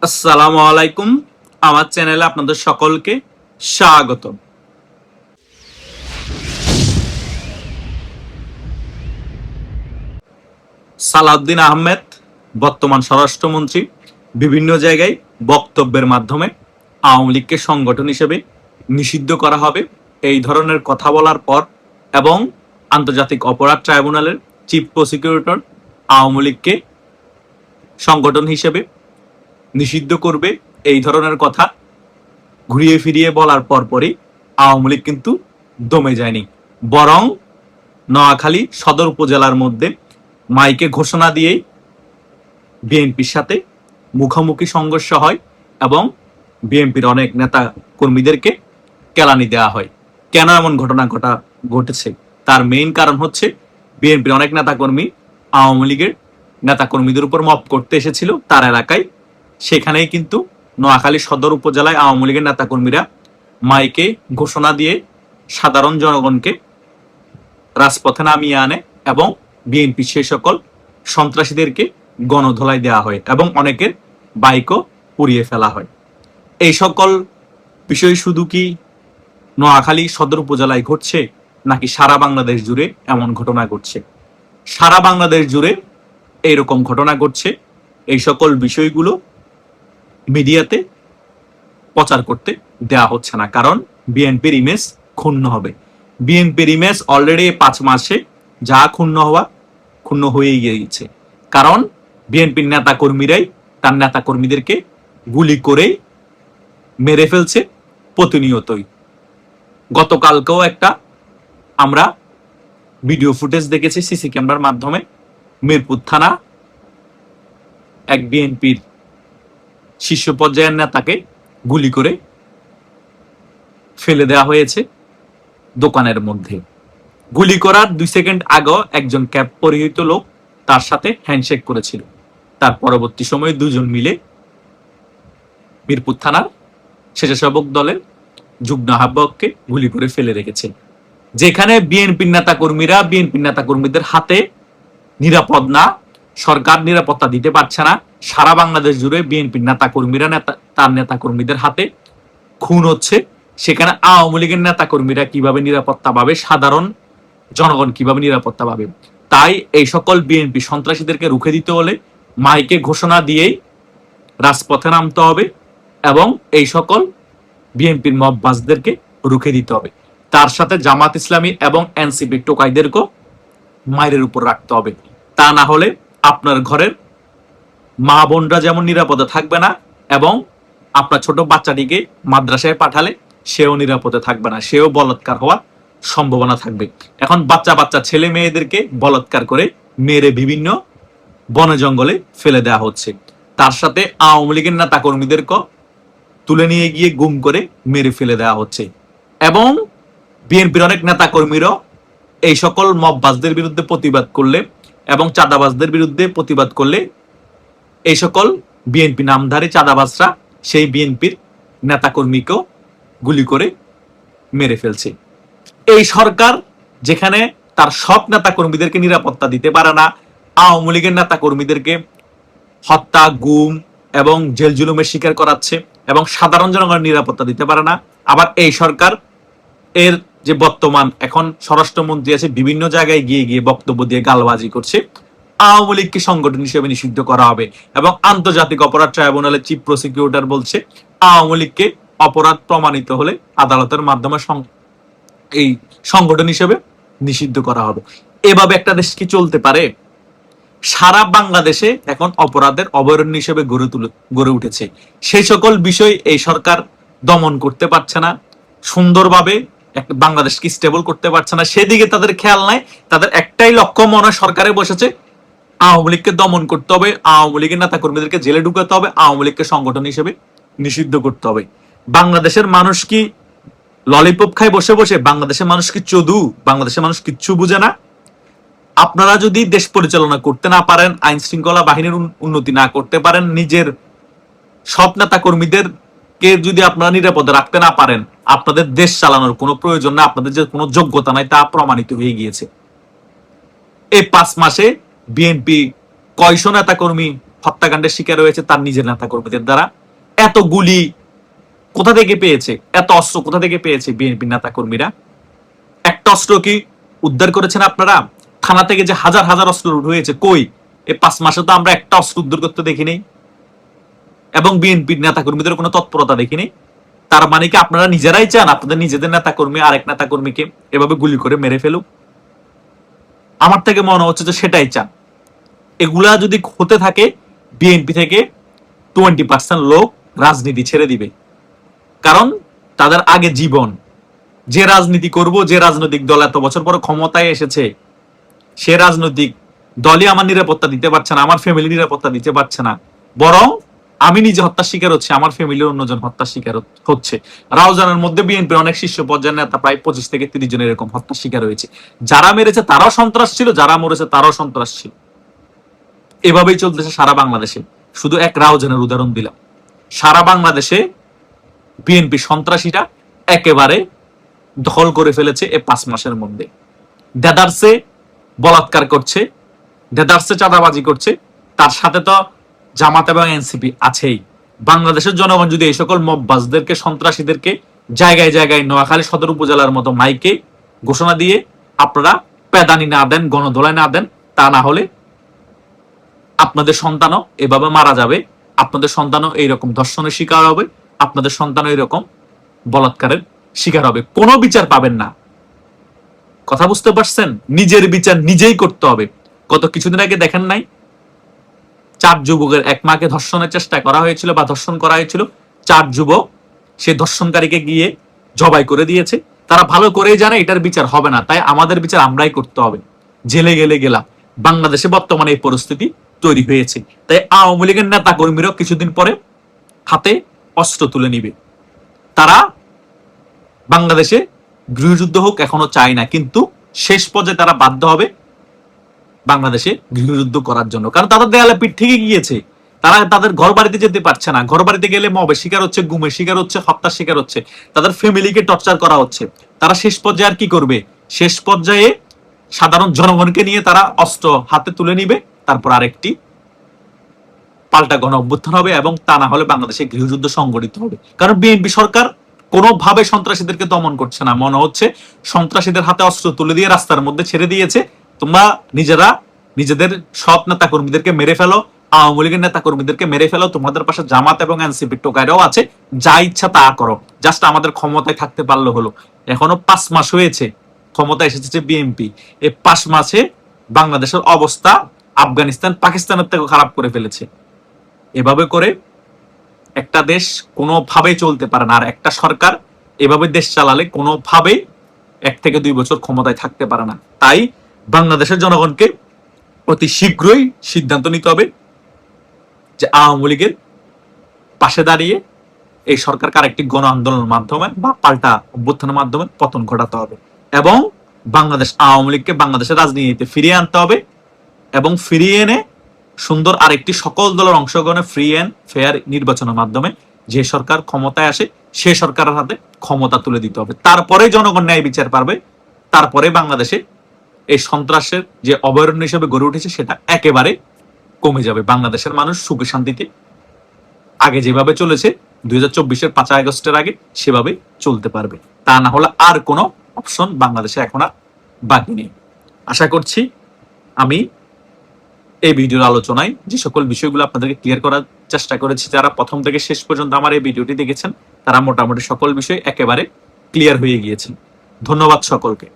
আসসালামু আলাইকুম। আমার চ্যানেলে আপনাদের সকলকে স্বাগত। সালাউদ্দিন আহমেদ বর্তমান স্বরাষ্ট্রমন্ত্রী বিভিন্ন জায়গায় বক্তব্যের মাধ্যমে আওয়ামী লীগকে সংগঠন হিসেবে নিষিদ্ধ করা হবে এই ধরনের কথা বলার পর এবং আন্তর্জাতিক অপরাধ ট্রাইব্যুনালের চিফ প্রসিকিউটর আওয়ামী লীগকে সংগঠন হিসেবে নিষিদ্ধ করবে এই ধরনের কথা ঘুরিয়ে ফিরিয়ে বলার পরপরই আওয়ামী লীগ কিন্তু দমে যায়নি, বরং নোয়াখালী সদর উপজেলার মধ্যে মাইকে ঘোষণা দিয়েই বিএনপির সাথে মুখোমুখি সংঘর্ষ হয় এবং বিএনপির অনেক নেতা কর্মীদেরকে কেলানি দেওয়া হয়। কেন এমন ঘটনা ঘটেছে তার মেইন কারণ হচ্ছে বিএনপির অনেক নেতাকর্মী আওয়ামী লীগের নেতাকর্মীদের উপর মব করতে এসেছিল তার এলাকায়। সেখানেই কিন্তু নোয়াখালী সদর উপজেলায় আওয়ামী লীগের নেতাকর্মীরা মাইকে ঘোষণা দিয়ে সাধারণ জনগণকে রাজপথে নামিয়ে আনে এবং বিএনপি সেই সকল সন্ত্রাসীদেরকে গণধোলাই দেওয়া হয় এবং অনেকের বাইকও পুড়িয়ে ফেলা হয়। এই সকল বিষয় শুধু কি নোয়াখালী সদর উপজেলায় ঘটছে নাকি সারা বাংলাদেশ জুড়ে এমন ঘটনা ঘটছে? সারা বাংলাদেশ জুড়ে এইরকম ঘটনা ঘটছে। এই সকল বিষয়গুলো মিডিয়াতে প্রচার করতে দেওয়া হচ্ছে না, কারণ বিএনপির ইমেজ ক্ষুণ্ণ হবে। বিএনপির ইমেজ অলরেডি 5 মাসে যা ক্ষুণ্ণ হয়ে গিয়েছে, কারণ বিএনপির নেতা কর্মীরাই তার নেতা কর্মীদেরকে গুলি করে মেরে ফেলছে প্রতিনিয়তই। গতকালকেও একটা আমরা ভিডিও ফুটেজ দেখেছি সিসি ক্যামেরার মাধ্যমে, মিরপুর থানা এক বিএনপির শীর্ষ পর্যায়ের নেতাকে গুলি করে ফেলে দেওয়া হয়েছে দোকানের মধ্যে। গুলি করার 2 সেকেন্ড আগেও একজন ক্যাপ পরিহিত লোক তার সাথে হ্যান্ডশেক করেছিল। তার পরবর্তী সময়ে দুজন মিলে মিরপুর থানার স্বেচ্ছাসেবক দলের যুগ্ম আহ্বায়ককে গুলি করে ফেলে রেখেছে। যেখানে বিএনপির নেতাকর্মীদের হাতে নিরাপদ না, সরকার নিরাপত্তা দিতে পারছে না, সারা বাংলাদেশ জুড়ে বিএনপির তার নেতাকর্মীদের হাতে খুন হচ্ছে, সেখানে আওয়ামী লীগের নেতাকর্মীরা কিভাবে নিরাপত্তা পাবে, সাধারণ জনগণ কিভাবে নিরাপত্তা পাবে? তাই এই সকল বিএনপি সন্ত্রাসীদেরকে রুখে দিতে হলে মাইকে ঘোষণা দিয়েই রাজপথে নামতে হবে এবং এই সকল বিএনপির মববাজদেরকে রুখে দিতে হবে। তার সাথে জামাত ইসলামী এবং এনসিপি টোকাইদেরকেও মায়ের উপর রাখতে হবে। তা না হলে আপনার ঘরের মা বোনরা যেমন নিরাপদে থাকবে না এবং আপনার ছোট বাচ্চাটিকে মাদ্রাসায় পাঠালে সেও নিরাপদে থাকবে না, সেও বলাৎকার হওয়ার সম্ভাবনা থাকবে। এখন বাচ্চা ছেলে মেয়েদেরকে বলাৎকার করে মেরে বিভিন্ন বনে জঙ্গলে ফেলে দেওয়া হচ্ছে। তার সাথে আওয়ামী লীগের নেতা কর্মীদেরকেও তুলে নিয়ে গিয়ে গুম করে মেরে ফেলে দেওয়া হচ্ছে এবং বিএনপির অনেক নেতা কর্মীরাও এই সকল মববাজদের বিরুদ্ধে প্রতিবাদ করলে এবং চাঁদাবাজদের বিরুদ্ধে প্রতিবাদ করলে এই সকল বিএনপি নামধারী চাঁদাবাজরা সেই বিএনপির নেতাকর্মীকেও গুলি করে মেরে ফেলছে। এই সরকার যেখানে তার সব নেতাকর্মীদেরকে নিরাপত্তা দিতে পারে না, আওয়ামী লীগের নেতাকর্মীদেরকে হত্যা, গুম এবং জেল জুলুমের শিকার করাচ্ছে এবং সাধারণ জনগণের নিরাপত্তা দিতে পারে না, আবার এই সরকার এর যে বর্তমান এখন স্বরাষ্ট্রমন্ত্রী আছে বিভিন্ন জায়গায় গিয়ে বক্তব্য দিয়ে গালবাজি করছে, আওয়ামী লীগকে সংগঠন হিসেবে নিষিদ্ধ করা হবে এবং আন্তর্জাতিক অপরাধ ট্রাইব্যুনালের চিফ প্রসিকিউটর বলছে আওয়ামী লীগকে অপরাধ প্রমাণিত হলে আদালতের মাধ্যমে এই সংগঠন হিসেবে নিষিদ্ধ করা হবে। এভাবে একটা দেশ কি চলতে পারে? সারা বাংলাদেশে এখন অপরাধের অভয়ারণ্য হিসেবে গড়ে উঠেছে। সেই সকল বিষয় এই সরকার দমন করতে পারছে না, সুন্দরভাবে বাংলাদেশকে স্টেবল করতে পারছে না, সেদিকে তাদের খেয়াল নাই। তাদের একটাই লক্ষ্য মনে সরকারে বসেছে, আওয়ামী লীগকে দমন করতে হবে, আওয়ামী লীগের নেতা কর্মীদেরকে জেলে ঢুকাতে হবে, আওয়ামী লীগকে সংগঠন হিসেবে নিষিদ্ধ করতে হবে। বাংলাদেশের মানুষ কি ললিপপ খায় বসে বসে? বাংলাদেশের মানুষ কি চদু? বাংলাদেশের মানুষ কিচ্ছু বুঝে না। আপনারা যদি দেশ পরিচালনা করতে না পারেন, আইন শৃঙ্খলা বাহিনীর উন্নতি না করতে পারেন, নিজের সব নেতা কর্মীদেরকে যদি আপনারা নিরাপদে রাখতে না পারেন, আপনাদের দেশ চালানোর কোনো প্রয়োজন না, আপনাদের যে কোনো যোগ্যতা নাই তা প্রমাণিত হয়ে গিয়েছে। এই 5 মাসে বিএনপি কয়শো নেতা কর্মী হত্যাকাণ্ডের শিকার হয়েছে তার নিজের নেতা কর্মীদের দ্বারা। এত গুলি কোথা থেকে পেয়েছে, এত অস্ত্র কোথা থেকে পেয়েছে বিএনপি নেতা কর্মীরা? একটা অস্ত্র কি উদ্ধার করেছেন আপনারা? থানা থেকে যে হাজার হাজার অস্ত্র হয়েছে, কই? এই 5 মাসে তো আমরা একটা অস্ত্র উদ্ধার করতে দেখিনি, এবং বিএনপির নেতা কর্মীদের কোনো তৎপরতা দেখিনি। তার মানে কি আপনারা নিজেরাই চান আপনাদের নিজেদের নেতা কর্মী আরেক নেতা কর্মীকে এভাবে গুলি করে মেরে ফেলুক? আমার থেকে মনে হচ্ছে যে সেটাই চান। এগুলা যদি হতে থাকে, বিএনপি থেকে 20% লোক রাজনীতি ছেড়ে দিবে। কারণ তাদের আগে জীবন, যে রাজনীতি করব, যে রাজনৈতিক দল এত বছর পরে ক্ষমতায় এসেছে, সে রাজনৈতিক দলই আমার নিরাপত্তা দিতে পারছে না, আমার ফ্যামিলি নিরাপত্তা দিতে পারছে না, বরং আমি নিজে হত্যার শিকার হচ্ছে, আমার ফ্যামিলির অন্যজন হত্যার শিকার হচ্ছে। রাউজানের মধ্যে বিএনপির অনেক শীর্ষ পর্যায়ের নেতা প্রায় 25 থেকে 30 জন এরকম হত্যার শিকার হয়েছে। যারা মেরেছে তারাও সন্ত্রাস ছিল, যারা মরেছে তারাও সন্ত্রাস ছিল। এভাবেই চলতেছে সারা বাংলাদেশে। শুধু এক রাউজানের উদাহরণ দিলাম। সারা বাংলাদেশে বিএনপি সন্ত্রাসীরা একেবারে দখল করে ফেলেছে এই 5 মাসের মধ্যে। দেদারসে বলাৎকার করছে, দেদারসে চাঁদাবাজি করছে, তার সাথে তো জামাত এবং এনসিপি আছেই। বাংলাদেশের জনগণ যদি এই সকল মববাজদেরকে, সন্ত্রাসীদেরকে জায়গায় জায়গায় নোয়াখালী সদর উপজেলার মতো মাইকে ঘোষণা দিয়ে আপনারা পেদানি না দেন, গণধোলাই না দেন, তা না হলে আপনাদের সন্তানও এভাবে মারা যাবে, আপনাদের সন্তানও এইরকম ধর্ষণের শিকার হবে, আপনাদের সন্তানও এরকম বলাৎকারের শিকার হবে। কোনো বিচার পাবেন না। কথা বুঝতে পারছেন? নিজের বিচার নিজেই করতে হবে। গত কিছুদিন আগে দেখেন নাই 4 যুবকের এক মাকে ধর্ষণের চেষ্টা করা হয়েছিল বা ধর্ষণ করা হয়েছিল। 4 যুবক সে ধর্ষণকারীকে গিয়ে জবাই করে দিয়েছে। তারা ভালো করেই জানে এটার বিচার হবে না, তাই আমাদের বিচার আমরাই করতে হবে। জেলে গেলে গেলাম। বাংলাদেশে বর্তমানে এই পরিস্থিতি তৈরি হয়েছে। তাই আওয়ামী লীগের নেতা কর্মীরাও কিছুদিন পরে হাতে অস্ত্র তুলে নিবে। তারা বাংলাদেশে গৃহযুদ্ধ হোক এখনো চায় না, কিন্তু শেষ পর্যায়ে তারা বাধ্য হবে বাংলাদেশে গৃহযুদ্ধ করার জন্য। কারণ তাদের দেয়ালে পিঠ থেকে গিয়েছে। তারা তাদের ঘর বাড়িতে যেতে পারছে না। ঘর বাড়িতে গেলে মবের শিকার হচ্ছে, গুমের শিকার হচ্ছে, হত্যার শিকার হচ্ছে, তাদের ফ্যামিলিকে টর্চার করা হচ্ছে। তারা শেষ পর্যায়ে আর কি করবে? শেষ পর্যায়ে সাধারণ জনগণকে নিয়ে তারা অস্ত্র হাতে তুলে নিবে, তারপর আরেকটি পাল্টা গণ অভ্যুত্থান হবে, এবং তা না হলে বাংলাদেশে গৃহযুদ্ধ সংগঠিত হবে। কারণ বিএনপি সরকার কোনোভাবে সন্ত্রাসীদেরকে দমন করছে না। মনে হচ্ছে সন্ত্রাসীদের হাতে অস্ত্র তুলে দিয়ে রাস্তার মধ্যে ছেড়ে দিয়েছে, তোমরা নিজেরা নিজেদের সৎ নেতা কর্মীদেরকে মেরে ফেলো, আওয়ামী লীগের নেতা কর্মীদেরকে মেরে ফেলো, তোমাদের পাশে জামাত এবং এনসিপি টোকাইরাও আছে, যা ইচ্ছা তা করো, জাস্ট আমাদের ক্ষমতায় থাকতে পারলে হলো। এখনো 5 মাস হয়েছে ক্ষমতায় এসেছে বিএনপি। এই 5 মাসে বাংলাদেশের অবস্থা আফগানিস্তান, পাকিস্তানের থেকে খারাপ করে ফেলেছে। এভাবে করে একটা দেশ কোনোভাবেই চলতে পারে না। আর একটা সরকার এভাবে দেশ চালালে কোনোভাবেই 1 থেকে 2 বছর ক্ষমতায় থাকতে পারে না। তাই বাংলাদেশের জনগণকে অতি শীঘ্রই সিদ্ধান্ত নিতে হবে যে আওয়ামী লীগের পাশে দাঁড়িয়ে এই সরকারকে আরেকটি গণ আন্দোলনের মাধ্যমে বা পাল্টা অভ্যুত্থানের মাধ্যমে পতন ঘটাতে হবে, এবং বাংলাদেশ আওয়ামী লীগকে বাংলাদেশের রাজনীতিতে ফিরিয়ে আনতে হবে, এবং ফিরিয়ে এনে সুন্দর আরেকটি সকল দলের অংশগ্রহণে ফ্রি এন্ড ফেয়ার নির্বাচনের মাধ্যমে যে সরকার ক্ষমতায় আসে সে সরকারের হাতে ক্ষমতা তুলে দিতে হবে। তারপরে জনগণ ন্যায় বিচার পারবে। তারপরে বাংলাদেশে এই সন্ত্রাসের যে অভয়ারণ্য হিসেবে গড়ে উঠেছে সেটা একেবারে কমে যাবে। বাংলাদেশের মানুষ সুখে শান্তিতে আগে যেভাবে চলেছে 2024-এর 5 আগস্টের আগে সেভাবে চলতে পারবে। তা না হলে আর কোনো অপশন বাংলাদেশে এখন আর বাকি নেই। আশা করছি আমি এই ভিডিওর আলোচনায় যে সকল বিষয়গুলো আপনাদেরকে ক্লিয়ার করার চেষ্টা করেছি, যারা প্রথম থেকে শেষ পর্যন্ত আমার এই ভিডিওটি দেখেছেন তারা মোটামুটি সকল বিষয় একেবারে ক্লিয়ার হয়ে গিয়েছেন। ধন্যবাদ সকলকে।